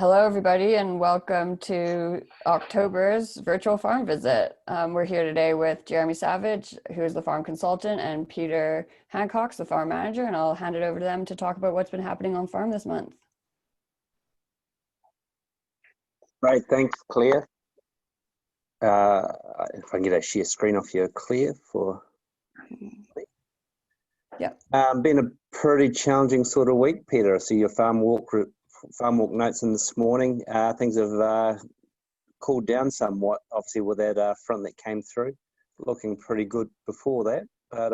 Hello, everybody, and welcome to October's virtual farm visit. We're here today with Jeremy Savage, who is the farm consultant, and Peter Hancock, the farm manager, and I'll hand it over to them to talk about what's been happening on farm this month. Great, thanks, Claire. If I can get a share screen off here, Claire, for... Yeah. Been a pretty challenging sort of week, Peter. I see your farm walk notes in this morning. Things have cooled down somewhat, obviously, with that front that came through. Looking pretty good before that, but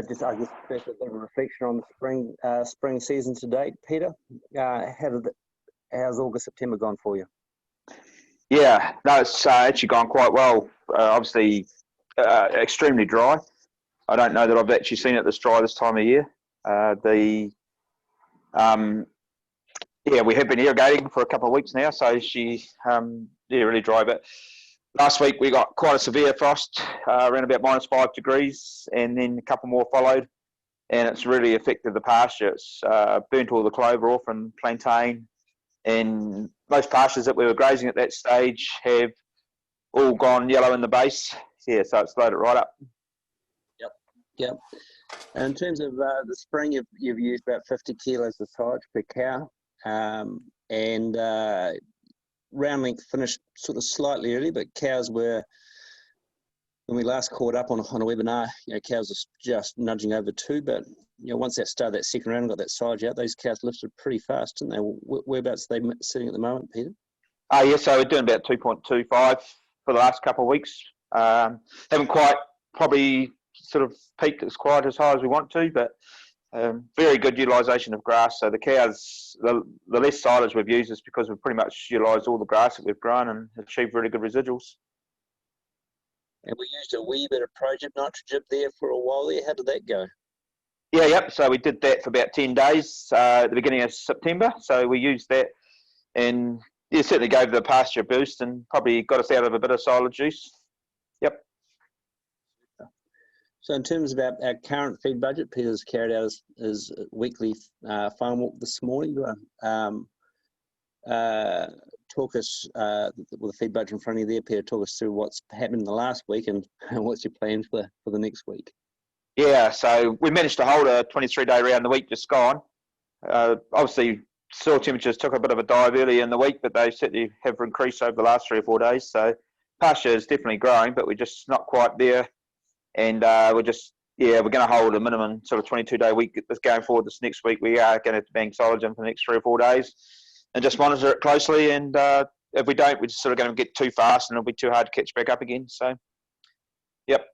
just I guess first a bit of reflection on the spring season to date, Peter. How's August, September gone for you? Yeah, no, it's actually gone quite well. Obviously, extremely dry. I don't know that I've actually seen it this dry this time of year. We have been irrigating for a couple of weeks now, so really dry. But last week we got quite a severe frost, around about -5 degrees, and then a couple more followed, and it's really affected the pasture. It's burnt all the clover off and plantain, and most pastures that we were grazing at that stage have all gone yellow in the base. Yeah, so it's loaded right up. Yep. And in terms of the spring, you've used about 50 kilos of silage per cow, and round length finished sort of slightly early, but cows were, when we last caught up on a webinar, cows are just nudging over 2, but once that started that second round and got that silage out, those cows lifted pretty fast, didn't they? Whereabouts are they sitting at the moment, Peter? Yeah, so we're doing about 2.25 for the last couple of weeks. Haven't quite probably sort of peaked as quite as high as we want to, but very good utilisation of grass. So the cows, the less silage we've used is because we've pretty much utilised all the grass that we've grown and achieved really good residuals. And we used a wee bit of Project Nitrogen there for a while there. How did that go? Yep. So we did that for about 10 days at the beginning of September. So we used that, and it certainly gave the pasture a boost and probably got us out of a bit of silage juice. Yep. So in terms of our current feed budget, Peter's carried out his weekly farm walk this morning. Talk us, with the feed budget in front of you there, Peter, talk us through what's happened in the last week and what's your plans for the next week. Yeah, so we managed to hold a 23-day round the week just gone. Obviously, soil temperatures took a bit of a dive early in the week, but they certainly have increased over the last 3 or 4 days. So pasture is definitely growing, but we're just not quite there. And we're going to hold a minimum sort of 22-day week going forward. This next week, we are going to bank silage in for the next 3 or 4 days and just monitor it closely. And if we don't, we're just sort of going to get too fast and it'll be too hard to catch back up again. So, yep.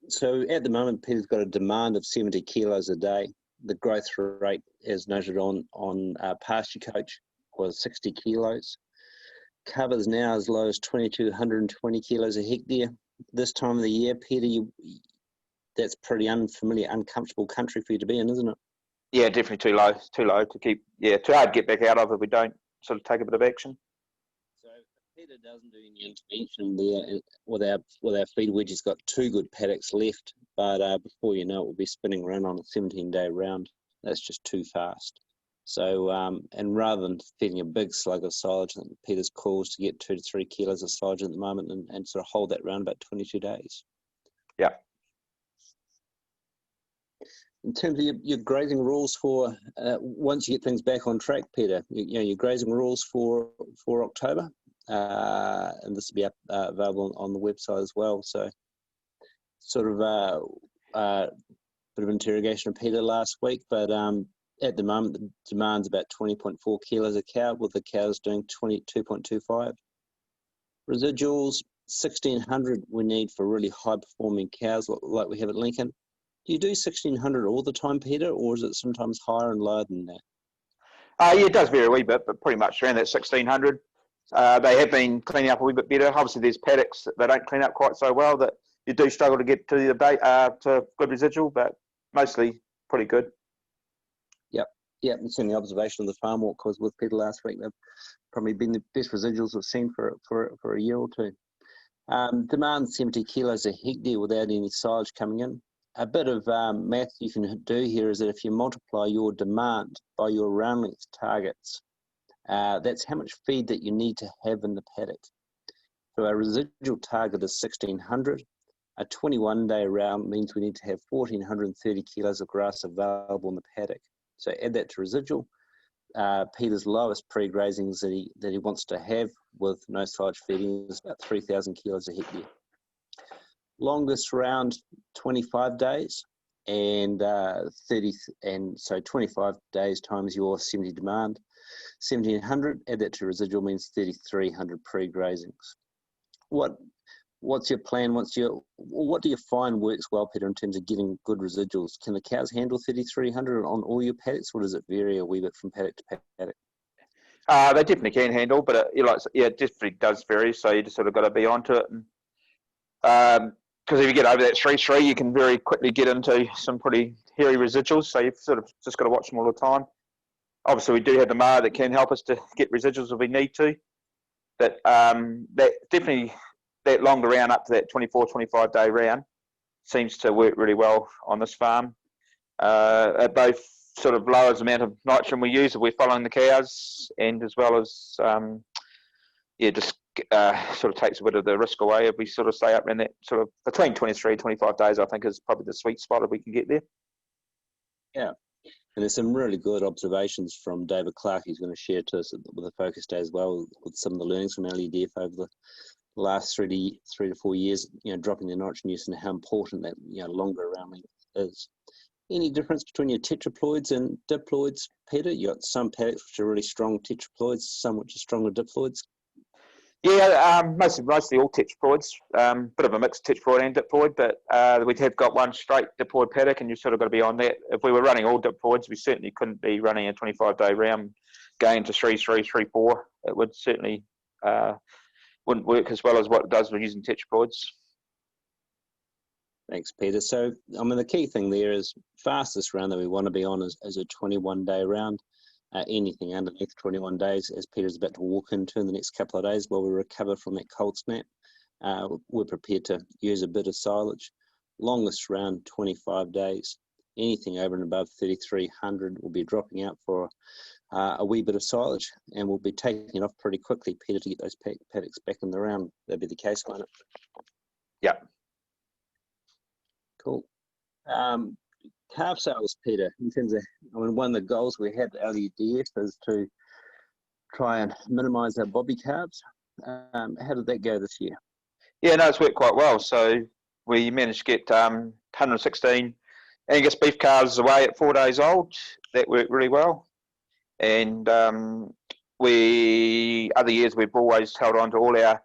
So at the moment, Peter's got a demand of 70 kilos a day. The growth rate, as noted on Pasture Coach, was 60 kilos. Covers now as low as 2,220 kilos a hectare. This time of the year, Peter, that's pretty unfamiliar, uncomfortable country for you to be in, isn't it? Yeah, definitely too low to keep. Yeah, too hard to get back out of if we don't sort of take a bit of action. So if Peter doesn't do any intervention there with our feed wedge, he's got 2 good paddocks left, but before you know it, we'll be spinning around on a 17-day round. That's just too fast. So, and rather than feeding a big slug of silage, I think Peter's calls to get 2 to 3 kilos of silage at the moment and sort of hold that round about 22 days. Yeah. In terms of your grazing rules for, once you get things back on track, Peter, your grazing rules for October, and this will be up, available on the website as well. So, sort of bit of interrogation of Peter last week, but at the moment, the demand's about 20.4 kilos a cow, with the cows doing 22.25. Residuals, 1,600 we need for really high-performing cows like we have at Lincoln. Do you do 1,600 all the time, Peter, or is it sometimes higher and lower than that? Yeah, it does vary a wee bit, but pretty much around that 1,600. They have been cleaning up a wee bit better. Obviously, there's paddocks that they don't clean up quite so well that you do struggle to get to to good residual, but mostly pretty good. Yeah, it's in the observation of the farm walk was with Peter last week. They've probably been the best residuals we've seen for a year or two. Demand 70 kilos a hectare without any silage coming in. A bit of math you can do here is that if you multiply your demand by your round length targets, that's how much feed that you need to have in the paddock. So our residual target is 1,600. A 21-day round means we need to have 1,430 kilos of grass available in the paddock. So add that to residual. Peter's lowest pre-grazings that he wants to have with no silage feeding is about 3,000 kilos a hectare. Longest round 25 days, and 25 days times your 70 demand, 1,700. Add that to residual means 3,300 pre-grazings. What's your plan? What do you find works well, Peter, in terms of getting good residuals? Can the cows handle 3,300 on all your paddocks, or does it vary a wee bit from paddock to paddock? They definitely can handle, but it definitely does vary. So you just sort of got to be onto it. Because if you get over that 3-3, you can very quickly get into some pretty hairy residuals. So you've sort of just got to watch them all the time. Obviously, we do have the MAR that can help us to get residuals if we need to. But that definitely, that longer round up to that 24, 25-day round seems to work really well on this farm. It both sort of lowers the amount of nitrogen we use if we're following the cows, and as well as, just sort of takes a bit of the risk away if we sort of stay up in that sort of between 23, 25 days, I think is probably the sweet spot if we can get there. Yeah. And there's some really good observations from David Clark he's going to share to us with a focus day as well, with some of the learnings from LEDF over the last 3 to 4 years, dropping the nitrogen use and how important that, longer round length is. Any difference between your tetraploids and diploids, Peter? You got some paddocks which are really strong tetraploids, some which are stronger diploids. Yeah, mostly all tetraploids. Bit of a mix of tetraploid and diploid, but we have got one straight diploid paddock, and you've sort of got to be on that. If we were running all diploids, we certainly couldn't be running a 25-day round going to 3-3, 3-4. It would certainly wouldn't work as well as what it does when using tetraploids. Thanks, Peter. So, the key thing there is fastest round that we want to be on is a 21-day round. Anything underneath 21 days, as Peter's about to walk into in the next couple of days while we recover from that cold snap, we're prepared to use a bit of silage. Longest round, 25 days. Anything over and above 3,300 will be dropping out for a wee bit of silage, and we'll be taking it off pretty quickly, Peter, to get those paddocks back in the round. That'd be the case, won't it? Yeah. Cool. Calf sales, Peter, in terms of, one of the goals we had at LEDF is to try and minimise our bobby calves. How did that go this year? Yeah, no, it's worked quite well. So we managed to get 116 Angus beef calves away at 4 days old. That worked really well. And other years we've always held on to all our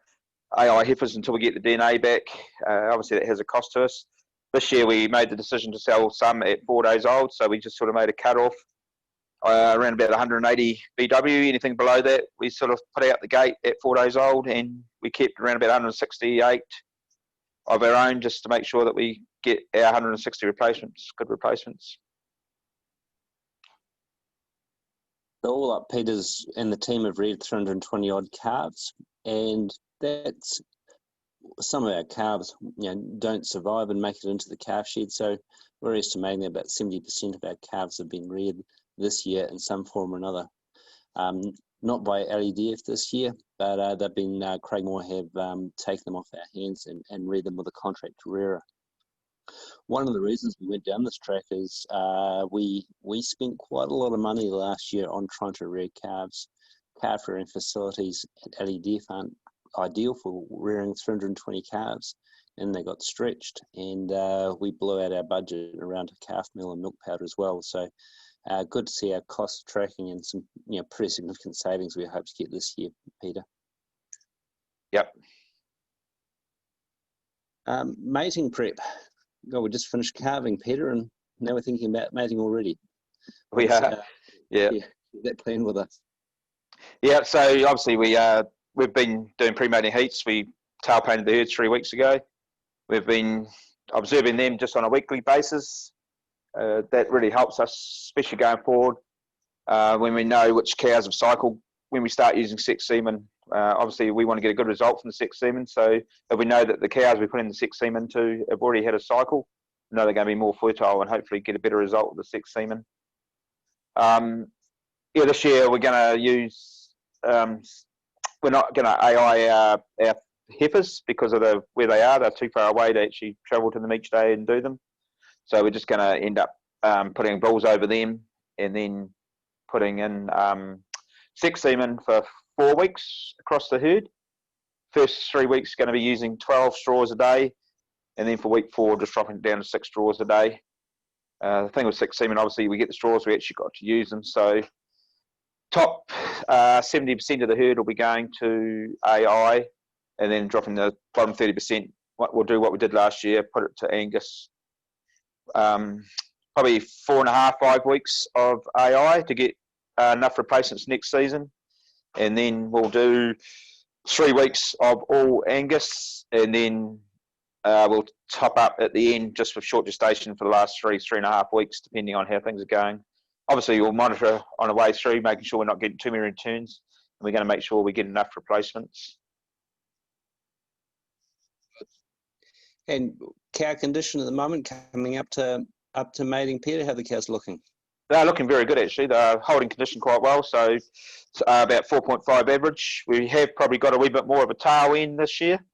AI heifers until we get the DNA back. Obviously that has a cost to us. This year we made the decision to sell some at 4 days old, so we just sort of made a cut-off around about 180 BW. Anything below that, we sort of put out the gate at 4 days old, and we kept around about 168 of our own just to make sure that we get our 160 replacements, good replacements. So all up, Peter's and the team have reared 320 odd calves, and that's some of our calves, don't survive and make it into the calf shed. So we're estimating that about 70% of our calves have been reared this year in some form or another. Not by LEDF this year, but they've been, Craig Moore have taken them off our hands and reared them with a contract rearer. One of the reasons we went down this track is we spent quite a lot of money last year on trying to rear calves. Calf rearing facilities at LEDF aren't ideal for rearing 320 calves, and they got stretched, and we blew out our budget around a calf meal and milk powder as well. So good to see our cost tracking and some pretty significant savings we hope to get this year, Peter. Yep. Mating prep. We just finished calving, Peter, and now we're thinking about mating already. We are. Yeah. That plan with us. Yeah. So obviously we've been doing pre-mating heats. We tail painted the herds 3 weeks ago. We've been observing them just on a weekly basis. That really helps us, especially going forward, when we know which cows have cycled. When we start using sex semen, obviously we want to get a good result from the sex semen. So if we know that the cows we put in the sex semen to have already had a cycle, know they're going to be more fertile and hopefully get a better result with the sex semen. This year we're going to use, we're not going to AI our heifers because of where they are. They're too far away to actually travel to them each day and do them. So we're just going to end up putting bulls over them and then putting in sex semen for 4 weeks across the herd. First 3 weeks going to be using 12 straws a day, and then for week 4 just dropping it down to 6 straws a day. The thing with sex semen, obviously we get the straws, we actually got to use them. So top 70% of the herd will be going to AI, and then dropping the bottom 30%. We'll do what we did last year, put it to Angus. Probably 4.5, 5 weeks of AI to get enough replacements next season, and then we'll do 3 weeks of all Angus, and then we'll top up at the end just with short gestation for the last 3.5 weeks, depending on how things are going. Obviously, we'll monitor on the way through, making sure we're not getting too many returns, and we're going to make sure we get enough replacements. And cow condition at the moment, coming up to mating, Peter, how are the cows looking? They're looking very good, actually. They're holding condition quite well, so about 4.5 average. We have probably got a wee bit more of a tail end this year.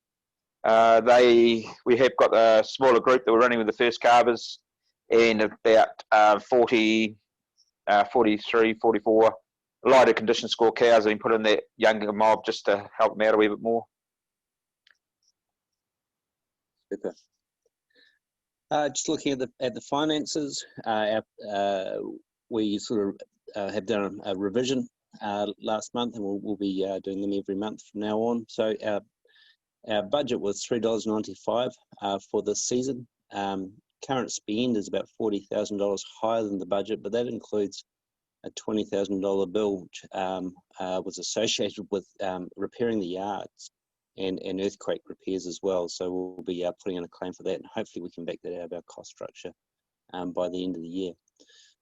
We have got a smaller group that we're running with the first calvers, and about 43, 44 lighter condition score cows have been put in that younger mob just to help them out a wee bit more. Super. Just looking at the finances, we sort of have done a revision last month, and we'll be doing them every month from now on. So our budget was $3.95 for this season. Current spend is about $40,000 higher than the budget, but that includes a $20,000 bill which was associated with repairing the yards and earthquake repairs as well. So we'll be putting in a claim for that, and hopefully we can back that out of our cost structure by the end of the year.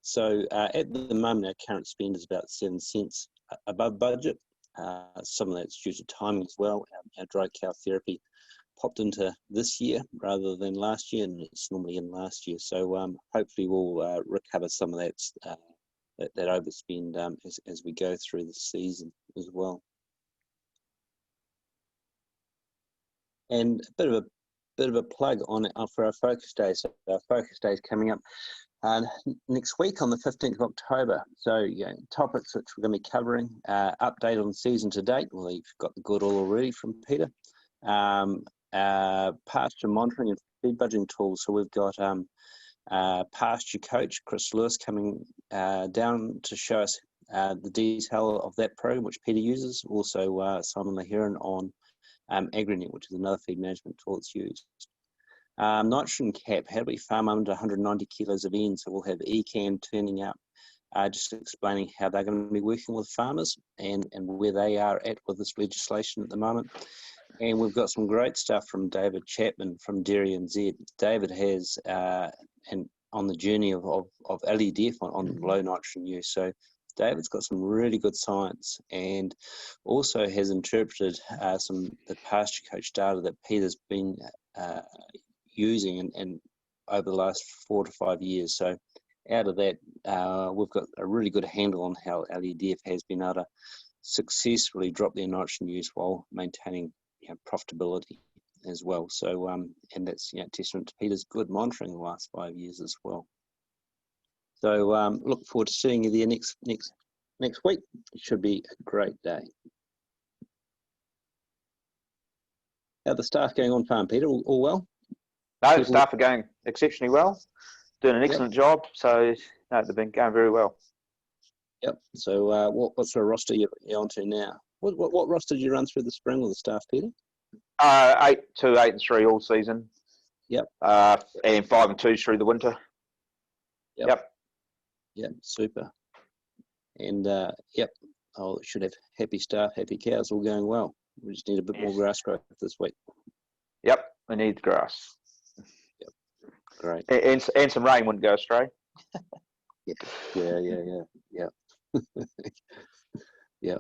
So at the moment, our current spend is about 7 cents above budget. Some of that's due to timing as well. Our dry cow therapy popped into this year rather than last year, and it's normally in last year. So hopefully we'll recover some of that overspend as we go through the season as well. And a bit of a plug on for our focus days. So our focus day is coming up next week on the 15th of October. So topics which we're going to be covering: update on season to date. Well, you've got the good all already from Peter. Pasture monitoring and feed budgeting tools. So we've got pasture coach Chris Lewis coming down to show us the detail of that program which Peter uses. Also Simon Lahiran on AgriNet, which is another feed management tool that's used. Nitrogen cap, how do we farm under 190 kilos of N? So we'll have ECAN turning up, just explaining how they're going to be working with farmers and where they are at with this legislation at the moment. And we've got some great stuff from David Chapman from Dairy NZ. David has and on the journey of LEDF on low nitrogen use. So David's got some really good science, and also has interpreted the pasture coach data that Peter's been using and over the last 4 to 5 years. So out of that, we've got a really good handle on how LEDF has been able to successfully drop their nitrogen use while maintaining profitability as well. So and that's testament to Peter's good monitoring the last 5 years as well. So look forward to seeing you there next week. It should be a great day. How are the staff going on farm, Peter? All well? No, the staff are going exceptionally well, doing an excellent job. So no, they've been going very well. Yep. So what sort of roster you're onto now? What roster did you run through the spring with the staff, Peter? 8 and 3 all season. Yep. And 5 and 2 through the winter. Yep. Yep. Super. And yep, should have happy staff, happy cows, all going well. We just need a bit more grass growth this week. Yep, we need grass. Yep, great. And some rain wouldn't go astray. Yeah. Yeah.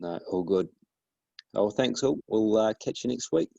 No, all good. Oh, thanks all. We'll catch you next week.